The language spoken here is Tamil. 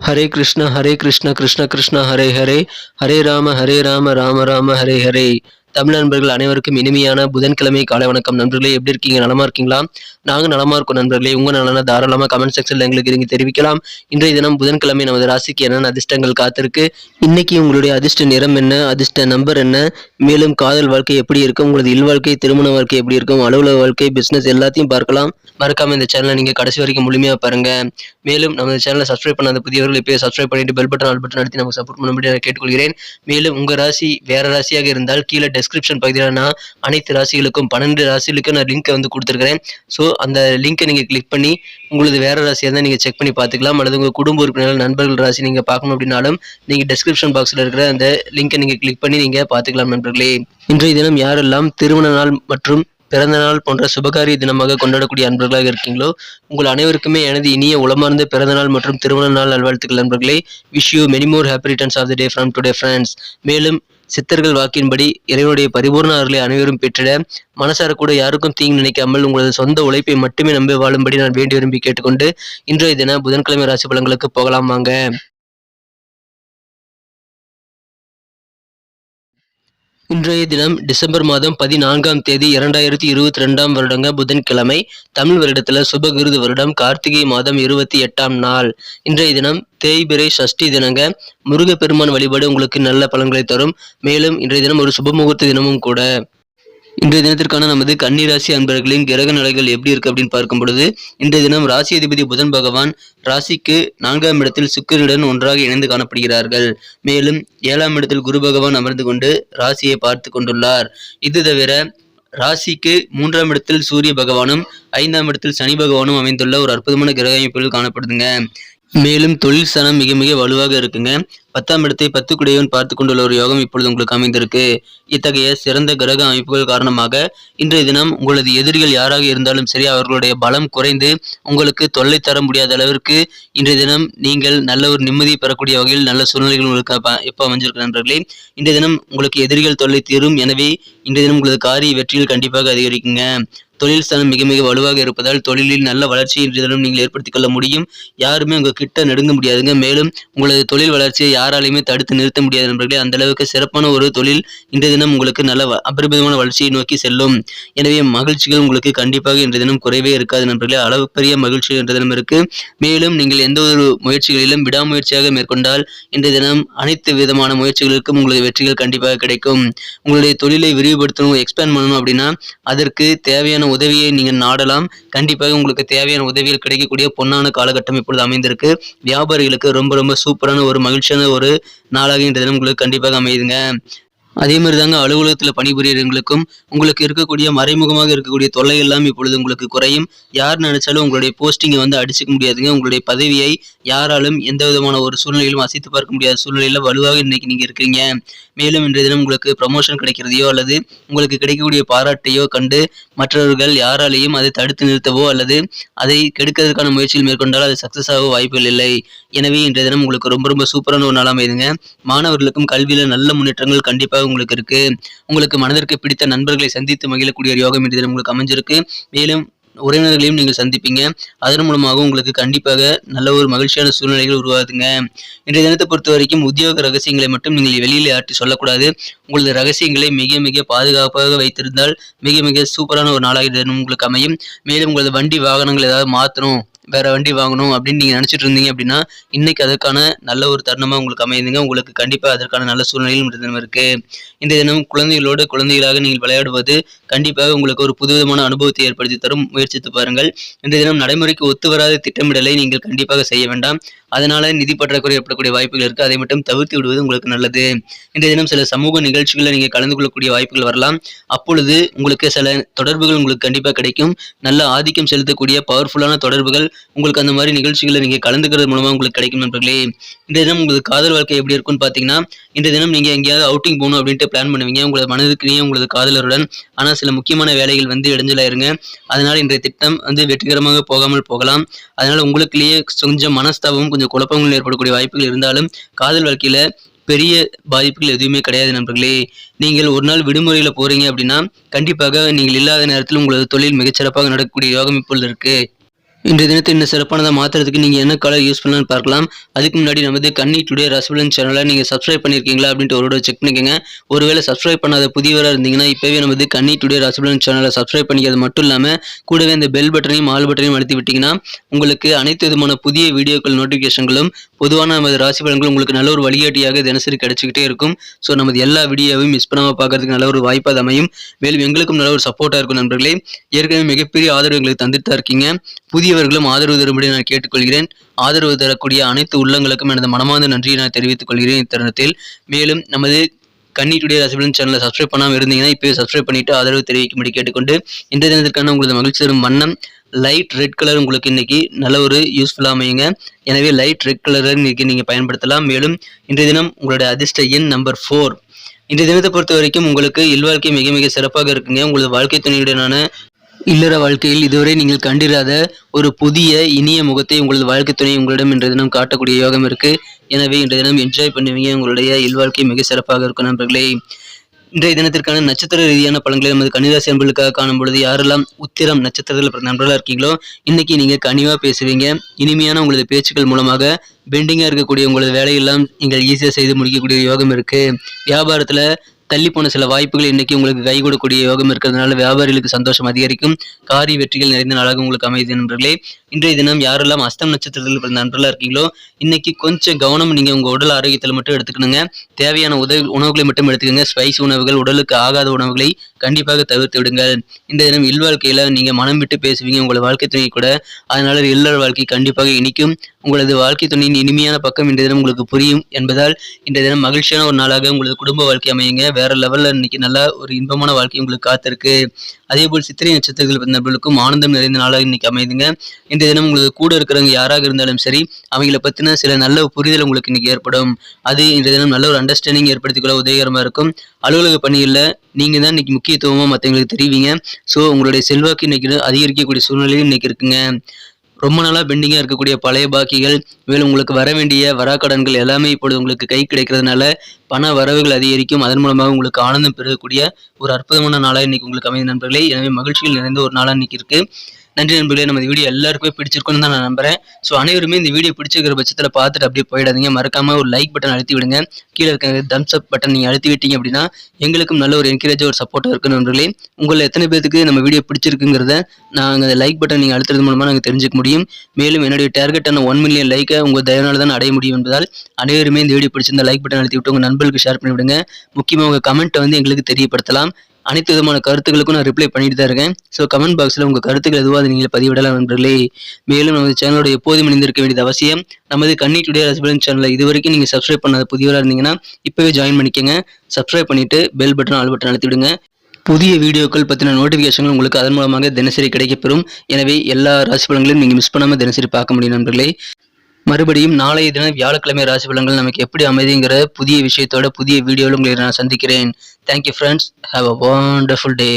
ஹரே கிருஷ்ண கிருஷ்ண கிருஷ்ண ஹரே ஹரே, ஹரே ராம ராம ராம ஹரே ஹரே. தமிழ் நண்பர்கள் அனைவருக்கும் இனிமையான புதன்கிழமை காலை வணக்கம். நண்பர்களே, எப்படி இருக்கீங்க? நலமா இருக்கீங்களா? நாங்கள் நலமா இருக்கோம் நண்பர்களே. உங்க நலனா தாராளமா கமெண்ட் செக்ஷன்ல எங்களுக்கு நீங்க தெரிவிக்கலாம். இன்றைய தினம் புதன்கிழமை நமது ராசிக்கு என்னென்ன அதிர்ஷ்டங்கள் காத்திருக்கு, இன்னைக்கு உங்களுடைய அதிர்ஷ்ட நிறம் என்ன, அதிர்ஷ்ட நம்பர் என்ன, மேலும் காதல் வாழ்க்கை எப்படி இருக்கும், உங்களது இல்வாழ்க்கை, திருமண வாழ்க்கை எப்படி இருக்கும், அலுவலக வாழ்க்கை, பிசினஸ் எல்லாத்தையும் பார்க்கலாம். மறக்காம இந்த சேனலை நீங்க கடைசி வரைக்கும் முழுமையா பாருங்க. மேலும் நம்ம சேனலை சப்ஸ்கிரைப் பண்ணாத புதியவர்கள் இப்போயே சப்ஸ்கிரைப் பண்ணிட்டு பெல் பட்டன் ஆல் பட்டன் அழுத்தி நமக்கு சப்போர்ட் பண்ணும்படி நான் கேட்டுக்கொள்கிறேன். மேலும் உங்க ராசி வேற ராசியாக இருந்தால் கீழே டெஸ்கிரிப்ஷன் பகுதியில் நான் அனைத்து ராசிகளுக்கும் 12 ராசிகளுக்கும் நான் லிங்க் வந்து கொடுத்துருக்கிறேன். ஸோ அந்த லிங்கை நீங்க கிளிக் பண்ணி உங்களது வேற ராசியாக இருந்தால் நீங்க செக் பண்ணி பார்த்துக்கலாம். அல்லது உங்க குடும்ப உறுப்பினர்கள் நண்பர்கள் ராசி நீங்க பார்க்கணும் அப்படின்னாலும் நீங்க டெஸ்கிரிப்ஷன் பாக்ஸ்ல இருக்கிற அந்த லிங்கை நீங்க கிளிக் பண்ணி நீங்க பார்த்துக்கலாம் நண்பர்களே. இன்றைய தினம் யாரெல்லாம் திருமண நாள் மற்றும் பிறந்த நாள் போன்ற சுபகாரிய தினமாக கொண்டாடக்கூடிய அன்பர்களாக இருக்கீங்களோ உங்கள் அனைவருக்குமே எனது இனிய உளமார்ந்த பிறந்த நாள் மற்றும் திருமண நாள் நல்வாழ்த்துக்கள் நண்பர்களே. Wish you many more happy returns of the day from today friends. மேலும் சித்தர்கள் வாக்கின்படி இறைவனுடைய பரிபூர்ண அருளை அனைவரும் பெற்றிட மனசார கூட யாருக்கும் தீங்கு நினைக்காமல் உங்களது சொந்த உழைப்பை மட்டுமே நம்பி வாழும்படி நான் வேண்டி விரும்பி கேட்டுக்கொண்டு இன்றைய தின புதன்கிழமை ராசி பலன்களுக்கு போகலாம் வாங்க. இன்றைய தினம் டிசம்பர் மாதம் 14ஆம் தேதி 2022 வருடங்க புதன்கிழமை. தமிழ் வருடத்துல சுபகிருது வருடம் கார்த்திகை மாதம் 28ஆம் நாள். இன்றைய தினம் தேய்பிறை சஷ்டி தினங்க. முருகப்பெருமான் வழிபாடு உங்களுக்கு நல்ல பலன்களை தரும். மேலும் இன்றைய தினம் ஒரு சுபமுகூர்த்த தினமும் கூட. இன்றைய தினத்திற்கான நமது கன்னிராசி அன்பர்களின் கிரக நிலைகள் எப்படி இருக்கு அப்படின்னு பார்க்கும் பொழுது, இன்றைய தினம் ராசி அதிபதி புதன் பகவான் ராசிக்கு 4ஆம் இடத்தில் சுக்கிரனுடன் ஒன்றாக இணைந்து காணப்படுகிறார்கள். மேலும் 7ஆம் இடத்தில் குரு பகவான் அமர்ந்து கொண்டு ராசியை பார்த்து கொண்டுள்ளார். இது தவிர ராசிக்கு 3ஆம் இடத்தில் சூரிய பகவானும் 5ஆம் இடத்தில் சனி பகவானும் அமைந்துள்ள ஒரு அற்புதமான கிரக அமைப்புகள் காணப்படுதுங்க. மேலும் தொழில் ஸ்தானம் மிக மிக வலுவாக இருக்குங்க. 10ஆம் இடத்தை 10 குடையவன் பார்த்து கொண்டுள்ள ஒரு யோகம் இப்பொழுது உங்களுக்கு அமைந்திருக்கு. இத்தகைய சிறந்த கிரக அமைப்புகள் காரணமாக இன்றைய தினம் உங்களது எதிரிகள் யாராக இருந்தாலும் சரி, அவர்களுடைய பலம் குறைந்து உங்களுக்கு தொல்லை தர முடியாத அளவிற்கு இன்றைய தினம் நீங்கள் நல்ல ஒரு நிம்மதி பெறக்கூடிய வகையில் நல்ல சூழ்நிலைகள் உங்களுக்கு எப்போ அமைஞ்சிருக்கு நண்பர்களே. இன்றைய தினம் உங்களுக்கு எதிரிகள் தொல்லை தீரும். எனவே இன்றைய தினம் உங்களது காரிய வெற்றிகள் கண்டிப்பாக அதிகரிக்குங்க. தொழில் ஸ்தானம் மிக மிக வலுவாக இருப்பதால் தொழிலில் நல்ல வளர்ச்சி இன்றைய தினம் நீங்கள் ஏற்படுத்திக் கொள்ள முடியும். யாருமே உங்க கிட்ட நெருங்க முடியாதுங்க. மேலும் உங்களது தொழில் வளர்ச்சியை யாராலையுமே தடுத்து நிறுத்த முடியாத நண்பர்களே. அந்த அளவுக்கு சிறப்பான ஒரு தொழில் இன்றைய தினம் உங்களுக்கு நல்ல அபரிமிதமான வளர்ச்சியை நோக்கி செல்லும். எனவே மகிழ்ச்சிகள் உங்களுக்கு கண்டிப்பாக இன்றைய தினம் குறைவே இருக்காது நண்பர்களே. அளவு பெரிய மகிழ்ச்சி இன்றைய தினம் இருக்கு. மேலும் நீங்கள் எந்த ஒரு முயற்சிகளிலும் விடாமுயற்சியாக மேற்கொண்டால் இன்றைய தினம் அனைத்து விதமான முயற்சிகளுக்கும் உங்களது வெற்றிகள் கண்டிப்பாக கிடைக்கும். உங்களுடைய தொழிலை விரிவுபடுத்தணும், எக்ஸ்பேண்ட் பண்ணணும் அப்படின்னா அதற்கு தேவையான உதவியை நீங்க நாடலாம். கண்டிப்பாக உங்களுக்கு தேவையான உதவிகள் கிடைக்கக்கூடிய பொன்னான காலகட்டம் இப்பொழுது அமைந்திருக்கு. வியாபாரிகளுக்கு ரொம்ப ரொம்ப சூப்பரான ஒரு மகிழ்ச்சியான ஒரு நாளாக இன்றைய தினம் உங்களுக்கு கண்டிப்பாக அமையுதுங்க. அதே மாதிரி தாங்க அலுவலகத்தில் பணிபுரியறவங்களுக்கும் உங்களுக்கு இருக்கக்கூடிய மறைமுகமாக இருக்கக்கூடிய தொல்லை எல்லாம் இப்பொழுது உங்களுக்கு குறையும். யார் நினைச்சாலும் உங்களுடைய போஸ்டிங்கை வந்து அடிச்சுக்க முடியாதுங்க. உங்களுடைய பதவியை யாராலும் எந்த விதமான ஒரு சூழ்நிலையிலும் அசைத்து பார்க்க முடியாத சூழ்நிலையில வலுவாக இன்னைக்கு நீங்க இருக்கீங்க. மேலும் இன்றைய தினம் உங்களுக்கு ப்ரமோஷன் கிடைக்கிறதையோ அல்லது உங்களுக்கு கிடைக்கக்கூடிய பாராட்டையோ கண்டு மற்றவர்கள் யாராலையும் அதை தடுத்து நிறுத்தவோ அல்லது அதை கெடுக்கிறதுக்கான முயற்சியில் மேற்கொண்டால் அது சக்சஸ் ஆக வாய்ப்புகள் இல்லை. எனவே இன்றைய தினம் உங்களுக்கு ரொம்ப ரொம்ப சூப்பரான ஒரு நாளாக அமைதுங்க. மாணவர்களுக்கும் கல்வியில நல்ல முன்னேற்றங்கள் கண்டிப்பாக உங்களுக்கு இருக்கு. உங்களுக்கு மனதிற்கு பிடித்த நண்பர்களை சந்தித்து மகிழக்கூடிய ஒரு யோகம் இன்றைய தினம் உங்களுக்கு அமைஞ்சிருக்கு. மேலும் உறவினர்களையும் நீங்கள் சந்திப்பீங்க. அதன் மூலமாக உங்களுக்கு கண்டிப்பாக நல்ல ஒரு மகிழ்ச்சியான சூழ்நிலைகள் உருவாகுதுங்க. இன்றைய தினத்தை பொறுத்த வரைக்கும் உத்தியோக ரகசியங்களை மட்டும் நீங்கள் வெளியில் யார்ட்டி சொல்லக்கூடாது. உங்களது ரகசியங்களை மிக மிக பாதுகாப்பாக வைத்திருந்தால் மிக மிக சூப்பரான ஒரு நாளாக தினம் உங்களுக்கு அமையும். மேலும் உங்களது வண்டி வாகனங்கள் ஏதாவது மாற்றணும், வேற வண்டி வாங்கணும் அப்படின்னு நீங்க நினைச்சிட்டு இருந்தீங்க அப்படின்னா இன்னைக்கு அதற்கான நல்ல ஒரு தருணமா உங்களுக்கு அமையுதுங்க. உங்களுக்கு கண்டிப்பா அதற்கான நல்ல சூழ்நிலையும் இந்த தினம் இருக்கு. இந்த தினம் குழந்தைகளோடு குழந்தைகளாக நீங்கள் விளையாடுவது கண்டிப்பாக உங்களுக்கு ஒரு புதுவிதமான அனுபவத்தை ஏற்படுத்தி தரும். முயற்சித்து பாருங்கள். இந்த தினம் நடைமுறைக்கு ஒத்து வராத திட்டமிடலை நீங்கள் கண்டிப்பாக செய்ய வேண்டாம். அதனால நிதி பற்றாக்குறை ஏற்படக்கூடிய வாய்ப்புகள் இருக்கு. அதை மட்டும் தவிர்த்து விடுவது உங்களுக்கு நல்லது. இன்றைய தினம் சில சமூக நிகழ்ச்சிகளில் நீங்க கலந்து கொள்ளக்கூடிய வாய்ப்புகள் வரலாம். அப்பொழுது உங்களுக்கு சில தொடர்புகள் உங்களுக்கு கண்டிப்பா கிடைக்கும். நல்ல ஆதிக்கம் செலுத்தக்கூடிய பவர்ஃபுல்லான தொடர்புகள் உங்களுக்கு அந்த மாதிரி நிகழ்ச்சிகளை நீங்க கலந்துக்கிறது மூலமா உங்களுக்கு கிடைக்கும் நண்பர்களே. இன்றைய தினம் உங்களுக்கு காதல் வாழ்க்கை எப்படி இருக்குன்னு பாத்தீங்கன்னா, இன்றைய தினம் நீங்க எங்கேயாவது அவுட்டிங் போகணும் அப்படின்ட்டு பிளான் பண்ணுவீங்க உங்களது மனதுக்குரிய உங்களது காதலருடன். ஆனா சில முக்கியமான வேலைகள் வந்து இடைஞ்சலாயிருங்க. அதனால இன்றைய திட்டம் வந்து வெற்றிகரமாக போகாமல் போகலாம். அதனால உங்களுக்குள்ளேயே கொஞ்சம் மனஸ்தாபமும் கொஞ்சம் குழப்பங்கள் ஏற்படக்கூடிய வாய்ப்புகள் இருந்தாலும் காதல் வாழ்க்கையில பெரிய பாதிப்புகள் எதுவுமே கிடையாது நண்பர்களே. நீங்கள் ஒரு நாள் விடுமுறையில போறீங்க அப்படின்னா கண்டிப்பாக நீங்கள் இல்லாத நேரத்தில் உங்களது தொழில் மிகச்சிறப்பாக நடக்கக்கூடிய யோகம் இப்பொழுது இருக்கு. இன்றைய தினத்தை இன்னும் சிறப்பானதாக மாற்றுறதுக்கு நீங்கள் என்ன கலர் யூஸ் பண்ணலாம்னு பார்க்கலாம். அதுக்கு முன்னாடி நமது கன்னி டுடே ராசிபலன் சேனலை நீங்கள் சப்ஸ்கிரைப் பண்ணியிருக்கீங்களா அப்படின்ட்டு ஒரு செக் பண்ணிக்கோங்க. ஒருவேளை சப்ஸ்கிரைப் பண்ணாத புதியவராக இருந்தீங்கன்னா இப்போவே நமது கன்னி டுடே ராசிபலன் சேனலை சப்ஸ்கிரைப் பண்ணிக்கிறது மட்டும் இல்லாமல் கூடவே இந்த பெல் பட்டனையும் ஆல் பட்டனையும் அழுத்தி விட்டிங்கன்னா உங்களுக்கு அனைத்து விதமான புதிய வீடியோக்கள் நோட்டிஃபிகேஷன்களும் பொதுவான நமது ராசி பலன்கள் உங்களுக்கு நல்ல ஒரு வழிகாட்டியாக தினசரி கிடைச்சிக்கிட்டே இருக்கும். ஸோ நமது எல்லா வீடியோவையும் மிஸ் பண்ணாமல் பார்க்கறதுக்கு நல்ல ஒரு வாய்ப்பாக அமையும். மேலும் எங்களுக்கும் நல்ல ஒரு சப்போர்ட்டாக இருக்கும் நண்பர்களே. ஏற்கனவே மிகப்பெரிய ஆதரவு எங்களுக்கு தந்துட்டு தான் இருக்கீங்க. புதியவர்களும் ஆதரவு தரும்படி நான் கேட்டுக்கொள்கிறேன். ஆதரவு தரக்கூடிய அனைத்து உள்ளங்களுக்கும் எனது மனமார்ந்த நன்றியை நான் தெரிவித்துக் கொள்கிறேன் இத்தருணத்தில். மேலும் நமது கன்னி டுடே ராசிபலன் சேனலை சப்ஸ்கிரைப் பண்ணாமல் இருந்தீங்கன்னா இப்போயே சப்ஸ்கிரைப் பண்ணிட்டு ஆதரவு தெரிவிக்கும்படி கேட்டுக்கொண்டு இன்றைய தினத்திற்கான உங்களது மகிழ்ச்சி தரும் வண்ணம் லைட் ரெட் கலர் உங்களுக்கு இன்னைக்கு நல்ல ஒரு யூஸ்ஃபுல்லாக அமையுங்க. எனவே லைட் ரெட் கலரை இன்னைக்கு நீங்கள் பயன்படுத்தலாம். மேலும் இன்றைய தினம் உங்களுடைய அதிர்ஷ்ட எண் நம்பர் 4. இன்றைய தினத்தை பொறுத்த வரைக்கும் உங்களுக்கு இல்வாழ்க்கை மிக மிக சிறப்பாக இருக்குங்க. உங்களது வாழ்க்கை துணையுடனான இல்லற வாழ்க்கையில் இதுவரை நீங்கள் கண்டிராத ஒரு புதிய இனிய முகத்தை உங்களது வாழ்க்கை துணை உங்களிடம் இன்றைய தினம் காட்டக்கூடிய யோகம் இருக்கு. எனவே இன்றைய தினம் என்ஜாய் பண்ணுவீங்க. உங்களுடைய இல்வாழ்க்கை மிக சிறப்பாக இருக்கும் நண்பர்களே. இன்றைய தினத்திற்கான நட்சத்திர ரீதியான பலன்களை நமது கன்னிராசி அன்பர்களுக்காக காணும் பொழுது யாரெல்லாம் உத்திரம் நட்சத்திரத்தில் பிறந்த நண்பர்களாக இருக்கீங்களோ இன்னைக்கு நீங்க கனிவா பேசுவீங்க. இனிமையான உங்களது பேச்சுக்கள் மூலமாக பெண்டிங்கா இருக்கக்கூடிய உங்களது வேலையெல்லாம் நீங்கள் ஈஸியா செய்து முடிக்கக்கூடிய யோகம் இருக்கு. வியாபாரத்துல தள்ளி போன சில வாய்ப்புகள் இன்னைக்கு உங்களுக்கு கை கொடுக்கக்கூடிய யோகம் இருக்கிறதுனால வியாபாரிகளுக்கு சந்தோஷம் அதிகரிக்கும். காரிய வெற்றிகள் நிறைந்த நாளாக உங்களுக்கு அமைதி நண்பர்களே. இன்றைய தினம் யாரெல்லாம் அஸ்தம் நட்சத்திரத்தில் பிறந்த நண்பர்களாக இருக்கீங்களோ இன்னைக்கு கொஞ்சம் கவனம் நீங்க உங்க உடல் ஆரோக்கியத்தில் மட்டும் எடுத்துக்கணுங்க. தேவையான உணவுகளை மட்டும் எடுத்துக்கோங்க. ஸ்பைஸ் உணவுகள் உடலுக்கு ஆகாத உணவுகளை கண்டிப்பாக தவிர்த்து விடுங்கள். இன்றைய தினம் இல்வாழ்க்கையில நீங்க மனம் விட்டு பேசுவீங்க உங்களது வாழ்க்கை துணை கூட. அதனால இல்லற வாழ்க்கை கண்டிப்பாக இனிக்கும். உங்களது வாழ்க்கை துணையின் இனிமையான பக்கம் இன்றைய தினம் உங்களுக்கு புரியும் என்பதால் இன்றைய தினம் மகிழ்ச்சியான ஒரு நாளாக உங்களது குடும்ப வாழ்க்கை அமையுங்க. வேற லெவல்ல இன்னைக்கு நல்ல ஒரு இன்பமான வாழ்க்கை உங்களுக்கு காத்திருக்கு. அதே போல் சித்திரை நட்சத்திரத்தில் பிறந்த நபர்களுக்கும் ஆனந்தம் நிறைந்த நாளாக இன்னைக்கு அமைதுங்க. இன்றைய தினம் உங்களுக்கு கூட இருக்கிறவங்க யாராக இருந்தாலும் சரி அவங்கள பத்தின சில நல்ல புரிதல் உங்களுக்கு இன்னைக்கு ஏற்படும். அது இன்றைய தினம் நல்ல ஒரு அண்டர்ஸ்டாண்டிங் ஏற்படுத்திக்கொள்ள உதவிகரமா இருக்கும். அலுவலக பணியில் நீங்க தான் இன்னைக்கு முக்கியத்துவமா மற்றவங்களுக்கு தெரிவிங்க. ஸோ உங்களுடைய செல்வாக்கு இன்னைக்கு அதிகரிக்கக்கூடிய சூழ்நிலையும் இன்னைக்கு இருக்குங்க. ரொம்ப நாளாக பெண்டிங்காக இருக்கக்கூடிய பழைய பாக்கிகள் மேலும் உங்களுக்கு வர வேண்டிய வராக்கடன்கள் எல்லாமே இப்பொழுது உங்களுக்கு கை கிடைக்கிறதுனால பண வரவுகள் அதிகரிக்கும். அதன் மூலமாக உங்களுக்கு ஆனந்தம் பெறக்கூடிய ஒரு அற்புதமான நாளாக இன்னைக்கு உங்களுக்கு அமைந்த நண்பர்களே. எனவே மகிழ்ச்சிகள் நிறைந்த ஒரு நாளாக இன்னைக்கு இருக்கு. நன்றி நண்பர்களே. நம்ம வீடியோ எல்லாருக்குமே பிடிச்சிருக்குன்னு தான் நான் நம்புறேன். ஸோ அனைவருமே இந்த வீடியோ பிடிச்சிருக்கிற பட்சத்தில் பார்த்துட்டு அப்படியே போயிடாதீங்க. மறக்காம ஒரு லைக் பட்டன் அழுத்தி விடுங்க. கீழே இருக்க தம்ஸ் அப் பட்டன் நீங்கள் அழுத்தி விட்டீங்க அப்படின்னா எங்களுக்கும் நல்ல ஒரு என்கரேஜ் ஒரு சப்போர்ட்டாக இருக்கும் நண்பர்களே. உங்களை எத்தனை பேருக்கு நம்ம வீடியோ பிடிச்சிருக்குங்கிறத நாங்கள் அந்த லைக் பட்டன் நீங்கள் அழுத்துறது மூலமாக நாங்கள் தெரிஞ்சுக்க முடியும். மேலும் என்னுடைய டார்கெட்டான 1 மில்லியன் லைக்கை உங்கள் தயவுனால தான் அடைய முடியும் என்பதால் அனைவருமே இந்த வீடியோ பிடிச்சிருந்த லைக் பட்டன் அழுத்தி விட்டு உங்கள் நண்பர்களுக்கு ஷேர் பண்ணி விடுங்க. முக்கியமாக உங்கள் கமெண்ட்டை வந்து எங்களுக்கு தெரியப்படுத்தலாம். அனைத்து விதமான கருத்துக்களுக்கும் நான் ரிப்ளை பண்ணிட்டு தான் இருக்கேன். ஸோ கமெண்ட் பாக்ஸில் உங்கள் கருத்துக்கள் எதுவாக நீங்கள் பதிவிடலாம் நண்பர்களே. மேலும் நமது சேனலோட எப்போதும் இணைந்திருக்க வேண்டியது அவசியம். நமது கன்னி டுடே ராசிபலன் சேனலை இது வரைக்கும் நீங்கள் சப்ஸ்கிரைப் பண்ணாத புதியவராக இருந்தீங்கன்னா இப்போவே ஜாயின் பண்ணிக்கோங்க. சப்ஸ்கிரைப் பண்ணிட்டு பெல் பட்டன் ஆல் பட்டன் அழுத்தி விடுங்க. புதிய வீடியோக்கள் பற்றின நோட்டிஃபிகேஷன்கள் உங்களுக்கு அதன் மூலமாக தினசரி கிடைக்கப்பெறும். எனவே எல்லா ராசி பலன்களையும் நீங்கள் மிஸ் பண்ணாமல் தினசரி பார்க்க முடியும் நண்பர்களே. மறுபடியும் நாளைய தினம் வியாழக்கிழமை ராசி பலன்கள் நமக்கு எப்படி அமைதிங்கிற புதிய விஷயத்தோட புதிய வீடியோவில் உங்களை நான் சந்திக்கிறேன். Thank you friends. Have a wonderful day.